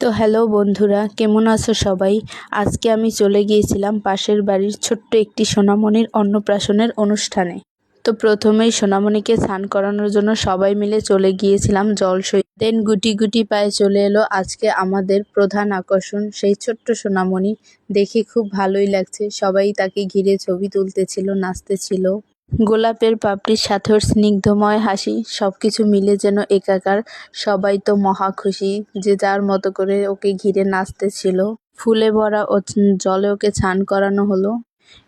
তো হ্যালো বন্ধুরা, কেমন আছো সবাই? আজকে আমি চলে গিয়েছিলাম পাশের বাড়ির ছোট্ট একটি সোনামণির অন্নপ্রাশনের অনুষ্ঠানে। তো প্রথমেই সোনামণিকে স্নান করানোর জন্য সবাই মিলে চলে গিয়েছিলাম জলসই। দেন গুটি গুটি পায়ে চলে এলো আজকে আমাদের প্রধান আকর্ষণ সেই ছোট্ট সোনামণি। দেখে খুব ভালোই লাগছে, সবাই তাকে ঘিরে ছবি তুলতেছিল, নাচতেছিল। গোলাপের পাপড়ির সাথে ওর স্নিগ্ধময় হাসি সবকিছু মিলে যেন একাকার। সবাই তো মহা খুশি, যে যার মতো করে ওকে ঘিরে নাচতেছিল। ফুলে ভরা ও জলে ওকে স্নান করানো হলো।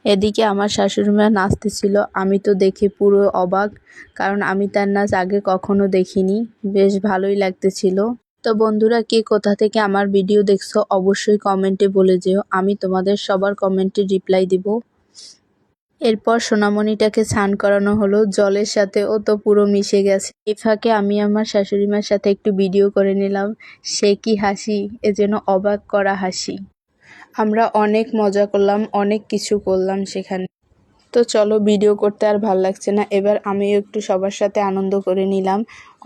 এদিকে আমার শাশুড়িমা নাচতেছিল, আমি তো দেখে পুরো অবাক, কারণ আমি তার নাচ আগে কখনো দেখিনি। বেশ ভালোই লাগতেছিল। তো বন্ধুরা, কে কোথা থেকে আমার ভিডিও দেখছো অবশ্যই কমেন্টে বলে যেও, আমি তোমাদের সবার কমেন্টে রিপ্লাই দিব। এরপর সোনামণিটাকে স্নান করানো হলো জলের সাথে, ও তো পুরো মিশে গেছে। এই ফাঁকে আমি আমার শাশুড়িমার সাথে একটু ভিডিও করে নিলাম। সে কি হাসি, এ যেন অবাক করা হাসি। আমরা অনেক মজা করলাম, অনেক কিছু করলাম সেখানে। তো চলো, ভিডিও করতে আর ভাল লাগছে না, এবার আমিও একটু সবার সাথে আনন্দ করে নিলাম।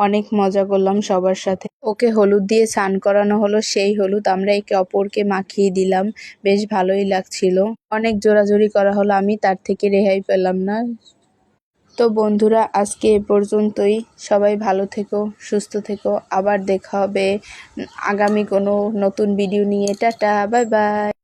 অনেক মজা করলাম সবার সাথে। ওকে হলুদ দিয়ে স্নান করানো হলো, সেই হলুদ আমরা একে অপরকে মাখিয়ে দিলাম। বেশ ভালোই লাগছিল। অনেক জোরাজুরি করা হলো, আমি তার থেকে রেহাই পেলাম না। তো বন্ধুরা, আজকে এ পর্যন্তই। সবাই ভালো থেকো, সুস্থ থেকো। আবার দেখা হবে আগামী কোনো নতুন ভিডিও নিয়ে। Tata, bye bye.